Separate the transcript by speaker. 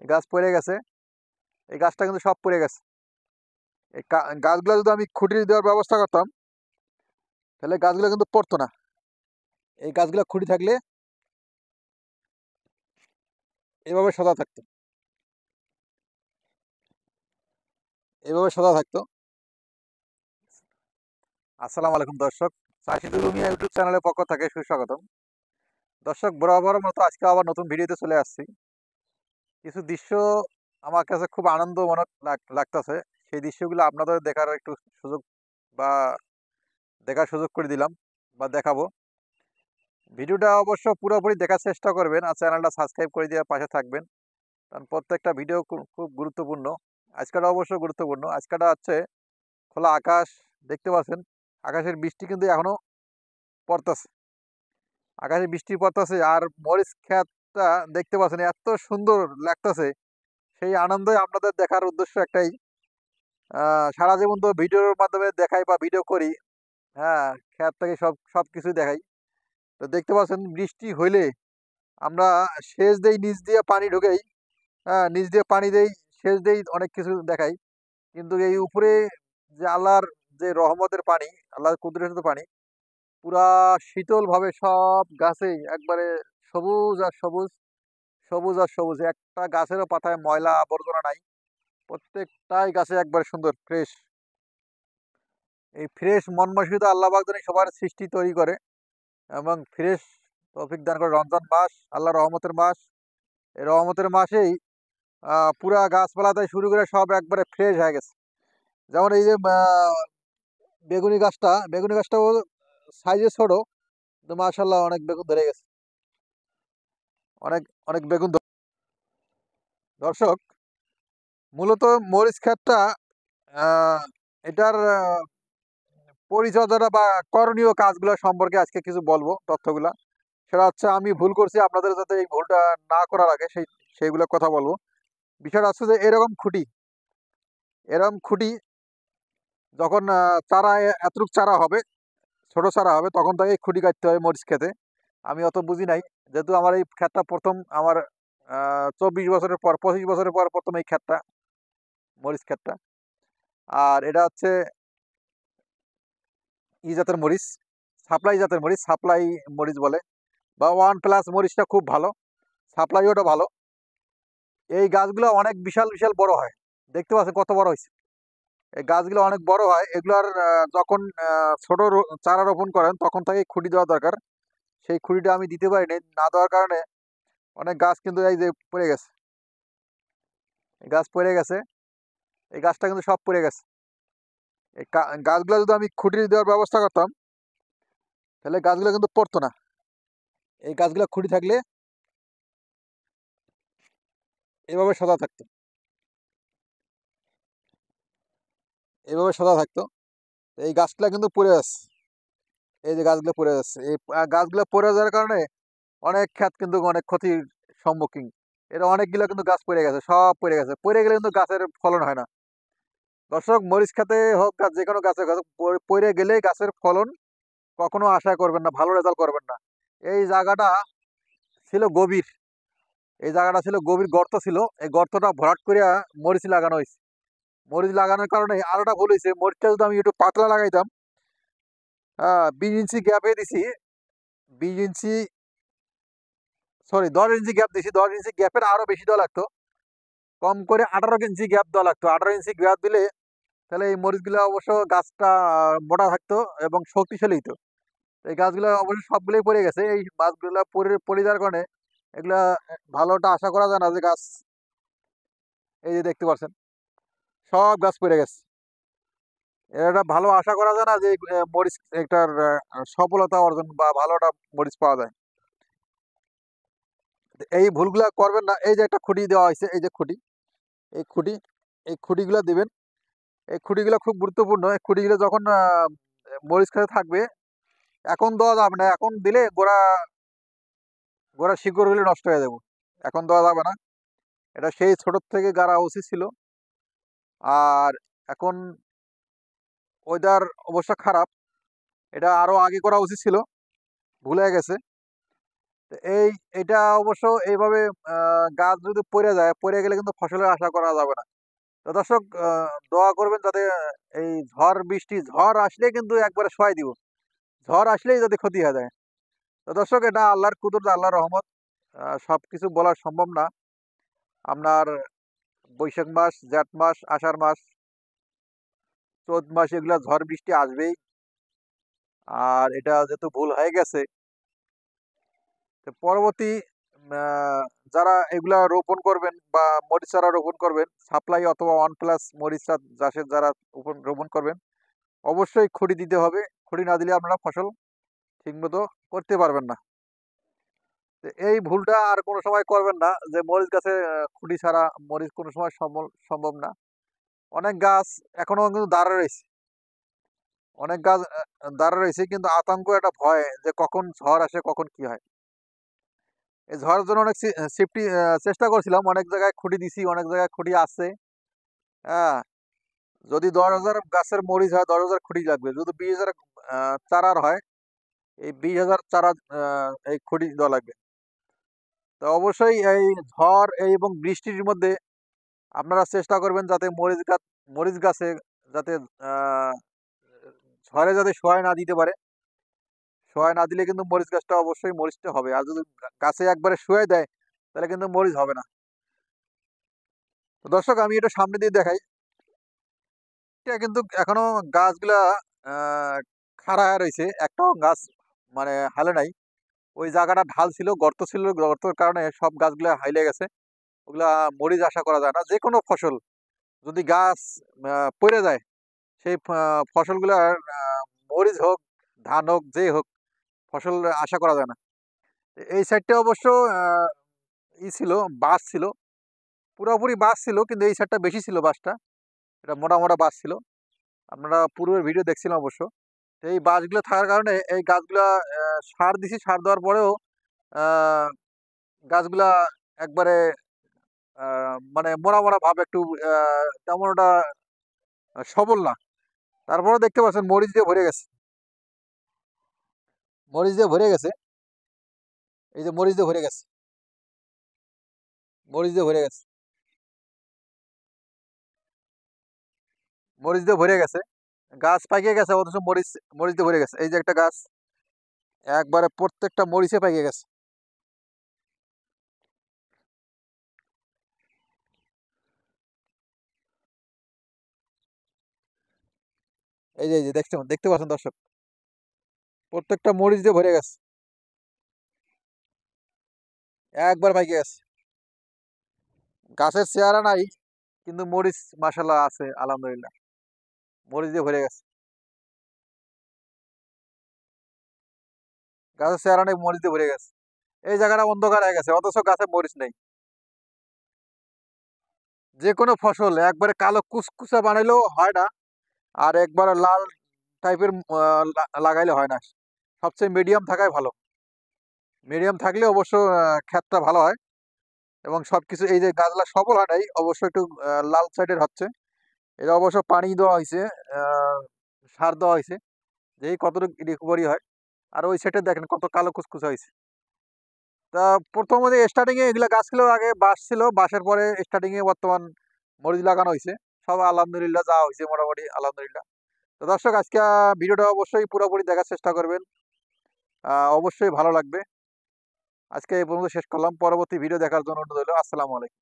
Speaker 1: এই গাছ পড়ে গেছে। এই গাছটা কিন্তু সব পড়ে গেছে। এই গাছগুলো যদি আমি খুঁটি দেওয়ার ব্যবস্থা করতাম, তাহলে গাছগুলো কিন্তু পড়তো না। এই গাছগুলো খুঁটি থাকলে এভাবে সোজা থাকতো, এভাবে সোজা থাকতো। আসসালামু আলাইকুম দর্শক, চাষিদুল মিয়া ইউটিউব চ্যানেলের পক্ষ থেকে সুস্বাগতম। দর্শক, বরাবর মতো আজকে আবার নতুন ভিডিওতে চলে আসছি। কিছু দৃশ্য আমার কাছে খুব আনন্দজনক লাগতেছে। সেই দৃশ্যগুলো আপনাদের দেখার একটু সুযোগ বা দেখার সুযোগ করে দিলাম বা দেখাবো। ভিডিওটা অবশ্য পুরোপুরি দেখার চেষ্টা করবেন আর চ্যানেলটা সাবস্ক্রাইব করে দিয়ে পাশে থাকবেন, কারণ প্রত্যেকটা ভিডিও খুব গুরুত্বপূর্ণ। আজকেটা অবশ্য গুরুত্বপূর্ণ। আজকেটা হচ্ছে খোলা আকাশ, দেখতে পাচ্ছেন। আকাশের বৃষ্টি কিন্তু এখনো পড়তেছে, আকাশে বৃষ্টি পড়তেছে আর মরিচ ক্ষেতটা দেখতে পাচ্ছেন এত সুন্দর লাগতেছে। সেই আনন্দই আপনাদের দেখার উদ্দেশ্য একটাই। সারা জীবন তো ভিডিওর মাধ্যমে দেখাই বা ভিডিও করি। হ্যাঁ, ক্ষেত থেকে সব কিছুই দেখাই। তো দেখতে পাচ্ছেন বৃষ্টি হইলে আমরা সেচ দেই, নিচ দিয়ে পানি ঢুকেই। হ্যাঁ, নিচ দিয়ে পানি দেই, সেচ দেই, অনেক কিছু দেখাই। কিন্তু এই উপরে যে আল্লাহর যে রহমতের পানি, আল্লাহর কুদরতের পানি, পুরা শীতল ভাবে সব গাছেই একবারে সবুজ আর সবুজ, সবুজ আর সবুজ। একটা গাছেরও পাতায় ময়লা আবর্জনা নাই। প্রত্যেকটাই গাছে একবারে সুন্দর ফ্রেশ। এই ফ্রেশ মন মানসিকতা আল্লাহ পাক জানি সবার সৃষ্টি তৈরি করে এবং ফ্রেশ তৌফিক দান করে রমজান মাস, আল্লাহর রহমতের মাস। এই রহমতের মাসেই পুরা গাছপালা থেকে শুরু করে সব একবারে ফ্রেশ হয়ে গেছে। যেমন এই যে বেগুনি গাছটাও সাইজে ছোট, কিন্তু মাশাল্লাহ অনেক বেগুন ধরে গেছে। অনেক অনেক বেগুন দর্শক, মূলত মরিচ ক্ষেতটা, আহ, এটার পরিচর্যাটা বা করণীয় কাজগুলো সম্পর্কে আজকে কিছু বলবো তথ্যগুলা। সেটা হচ্ছে আমি ভুল করছি, আপনাদের যাতে এই ভুলটা না করার আগে সেইগুলো কথা বলবো। বিষয়টা হচ্ছে যে এরকম খুঁটি যখন চারা এতটুক চারা হবে, ছোট চারা হবে, তখন তাকে খুঁটি কাটতে হয় মরিচ খেতে। আমি অত বুঝি নাই, যেহেতু আমার এই ক্ষেতটা প্রথম আমার 24 বছরের পর, 25 বছরের পর প্রথম এই ক্ষেতটা, মরিচ ক্ষেতটা। আর এটা হচ্ছে ই জাতের মরিচ, সাপ্লাই জাতের মরিচ, সাপ্লাই মরিচ বলে, বা 1+ মরিচটা খুব ভালো, সাপ্লাই ওটা ভালো। এই গাছগুলো অনেক বিশাল বিশাল বড় হয়, দেখতে পাচ্ছেন কত বড় হয়েছে। এই গাছগুলো অনেক বড় হয়। এগুলার যখন ছোট চারা রোপণ করেন তখন থেকে খুঁটি দেওয়া দরকার। সেই খুঁটিটা আমি দিতে পারিনি, না দেওয়ার কারণে অনেক গাছ কিন্তু এই যে পড়ে গেছে। এই গাছ পড়ে গেছে, এই গাছটা কিন্তু সব পড়ে গেছে। এই গাছগুলো যদি আমি খুঁটি দেওয়ার ব্যবস্থা করতাম, তাহলে গাছগুলো কিন্তু পড়তো না। এই গাছগুলো খুঁটি থাকলে এভাবে সোজা থাকতো, এভাবে সোজা থাকতো। এই গাছগুলো কিন্তু পড়ে যাচ্ছে। এই যে গাছগুলো পড়ে যাচ্ছে, এই গাছগুলো পড়ে যাওয়ার কারণে অনেক ক্ষেত কিন্তু অনেক ক্ষতির সম্মুখীন। এটা অনেকগুলো কিন্তু গাছ পড়ে গেছে, সব পড়ে গেছে। পড়ে গেলে কিন্তু গাছের ফলন হয় না। দর্শক, মরিচ খেতে হোক আর যে কোনো গাছে গাছ পড়ে গেলেই গাছের ফলন কখনো আশা করবেন না, ভালো রেজাল্ট করবেন না। এই জায়গাটা ছিল গভীর, এই জায়গাটা ছিল গভীর, গর্ত ছিল। এই গর্তটা ভরাট করিয়া মরিচ লাগানো হয়েছে। মরিচ লাগানোর কারণে আরেকটা ভুল হয়েছে, মরিচটা যদি আমি একটু পাতলা লাগাইতাম, 20 ইঞ্চি গ্যাপে দিছি, 20 ইঞ্চি, সরি 10 ইঞ্চি গ্যাপ দিছি, 10 ইঞ্চি গ্যাপের আরো বেশি দেওয়া লাগতো। কম করে 18 ইঞ্চি গ্যাপ দেওয়া লাগতো। 18 ইঞ্চি গ্যাপ দিলে তাহলে এই মরিচগুলো অবশ্য গাছটা মোটা থাকতো এবং শক্তিশালী হতো। এই গাছগুলো অবশ্য সবগুলোই পড়ে গেছে। এই গাছগুলো পড়ে যাওয়ার কারণে এগুলা ভালোটা আশা করা যায় না যে গাছ, এই যে দেখতে পাচ্ছেন সব গাছ পড়ে গেছে। এটা ভালো আশা করা যায় না যে মরিচ একটার সফলতা অর্জন বা ভালোটা মরিচ পাওয়া যায়। এই ভুলগুলা করবেন না। এই যে একটা খুঁটি দেওয়া হয়েছে, এই যে খুঁটি, এই খুঁটি, এই খুঁটিগুলো দিবেন। এই খুঁটিগুলো খুব গুরুত্বপূর্ণ। এই খুঁটিগুলো যখন মরিচ খেতে থাকবে, এখন দেওয়া যাবে না। এখন দিলে গোড়া গোড়া শিকড় হলে নষ্ট হয়ে যাবে। এখন দেওয়া যাবে না। এটা সেই ছোট থেকে গাড়া উচিত ছিল। আর এখন ওয়েদার অবশ্য খারাপ, এটা আরো আগে করা উচিত ছিল, ভুলে গেছে। এই এটা অবশ্য এইভাবে গাছ যদি পড়ে যায়, পড়ে গেলে কিন্তু ফসলের আশা করা যাবে না। তো দর্শক দোয়া করবেন যাতে এই ঝড় বৃষ্টি ঝড় আসলে কিন্তু একবারে সহায় দিব। ঝড় আসলেই যদি ক্ষতি হয়ে যায়। তো দর্শক এটা আল্লাহর কুদরত, আল্লাহর রহমত। সবকিছু বলা সম্ভব না। আপনার বৈশাখ মাস, জ্যৈষ্ঠ মাস, আষাঢ় মাস, চৈত মাস এগুলা ঝড় বৃষ্টি আসবেই। আর এটা যেহেতু ভুল হয়ে গেছে, তো পরবর্তী আ যারা এগুলা রোপণ করবেন বা মরিচ চারা রোপণ করবেন, সাপ্লাই অথবা ওয়ান প্লাস মরিচ চাষের যারা রোপণ করবেন, অবশ্যই খুঁটি দিতে হবে। খুঁটি না দিলে আপনারা ফসল ঠিকমতো করতে পারবেন না। তো এই ভুলটা আর কোনো সময় করবেন না যে মরিচ গাছে খুঁটি ছাড়া মরিচ কোনো সময় সম্ভব না। অনেক গাছ এখনো কিন্তু দাঁড়া রয়েছে। অনেক গাছ দাঁড়া রয়েছে কিন্তু আতঙ্ক একটা ভয় যে কখন ঝড় আসে, কখন কি হয়? এই ঝড়ের জন্য অনেক সেফটি চেষ্টা করছিলাম। অনেক জায়গায় খুঁটি দিছি, অনেক জায়গায় খুঁটি আছে। হ্যাঁ? যদি ১০,০০০ গাছের মরিচ হয় ১০,০০০ খুঁটি লাগবে। যদি ২০,০০০ আ চারার হয়, এই ২০,০০০ চারা এই খুঁটি দেওয়া লাগবে। তো অবশ্যই এই ঝড় এবং বৃষ্টির মধ্যে আপনারা চেষ্টা করবেন যাতে মরিচ গাছে যাতে আ ঝড়ে যাতে সহায় না দিতে পারে। সহায় না দিলে কিন্তু মরিচ গাছটা অবশ্যই মরিচটা হবে। আর যদি গাছে একবারে শুয়ায় দেয়, তাহলে কিন্তু মরিচ হবে না। তো দর্শক আমি এটা সামনে দিয়ে দেখাই। এটা কিন্তু এখনো গাছগুলা আ খাড়া হয়ে রইছে। একটাও গাছ মানে হালে নাই। ওই জায়গাটা ঢাল ছিল, গর্ত ছিল। গর্তের কারণে সব গাছগুলা হাইলে গেছে। ওগুলা মরিচ আশা করা যায় না। যেকোনো ফসল যদি গাছ পইড়া যায়, সেই ফসলগুলার মরিচ হোক, ধান হোক, যেই হোক, ফসল আশা করা যায় না। এই সাইডটা অবশ্য আ ছিল, বাঁশ ছিল। পুরাপুরি বাঁশ ছিল কিন্তু এই সাইডটা বেশি ছিল বাঁশটা। এটা মোটা, মোটা বাঁশ ছিল। আপনারা পূর্বের ভিডিও দেখছিলেন অবশ্য। তো এই বাঁশগুলো থাকার কারণে এই গাছগুলা আ সার দিছি, সার দেওয়ার পরেও আ গাছগুলা একবারে আ মানে মোড়া, মোড়া ভাব একটু আ তেমন ওটা সবল না। তারপরেও দেখতে পাচ্ছেন মরিচ দিয়ে ভরে গেছে। মরিচ দিয়ে ভরে গেছে। এই যে মরিচ দিয়ে ভরে গেছে। মরিচ দিয়ে ভরে গেছে। মরিচ দিয়ে ভরে গেছে। গাছ পাইকে গেছে অথচ মরিচ দিয়ে ভরে গেছে। এই যে একটা গাছ একবারে প্রত্যেকটা মরিচে পাইকে গেছে। এই যে দেখতে পাচ্ছেন দর্শক। প্রত্যেকটা মরিচ দিয়ে ভরে গেছে। একবার পাইকে গেছে। গাছের চেহারা নাই কিন্তু মরিচ মাশাআল্লাহ আছে আলহামদুলিল্লাহ। মরিচ দিয়ে ভরে গেছে। গাছের চেহারা নেই, মরিচ দিয়ে ভরে গেছে। এই জায়গাটা অন্ধকার হয়ে গেছে অথচ গাছে মরিচ নেই। যেকোনো ফসল একবারে কালো কুচকুচা বানাইলেও হয় না। আর একবারে লাল টাইপের লাগাইলে হয় না। সবচেয়ে মিডিয়াম থাকাই ভালো। মিডিয়াম থাকলে অবশ্য ক্ষেতটা ভালো হয় এবং সবকিছু এই যে গাছগুলা সবল হয় নাই অবশ্য একটু লাল সাইডের হচ্ছে। এটা অবশ্য পানি দেওয়া হইছে, আ সার দেওয়া হইছে। যেই কতটুকু রিকভারি হয়। আর ওই সাইডে দেখেন কত কালো কুচকুচে হইছে। তা প্রথমত স্টার্টিং এ এগুলা গাছ ছিল আগে বাঁশ ছিল। বাঁশের পরে স্টার্টিং এ বর্তমান মরিচ লাগানো হইছে। সব আলহামদুলিল্লাহ যা হইছে মোটামুটি আলহামদুলিল্লাহ। তো দর্শক আজকে ভিডিওটা অবশ্যই পুরোপুরি দেখার চেষ্টা করবেন। অবশ্যই ভালো লাগবে। আজকে এই পর্যন্ত শেষ করলাম। পরবর্তী ভিডিও দেখার জন্য অনুরোধ রইলো। আসসালামু আলাইকুম।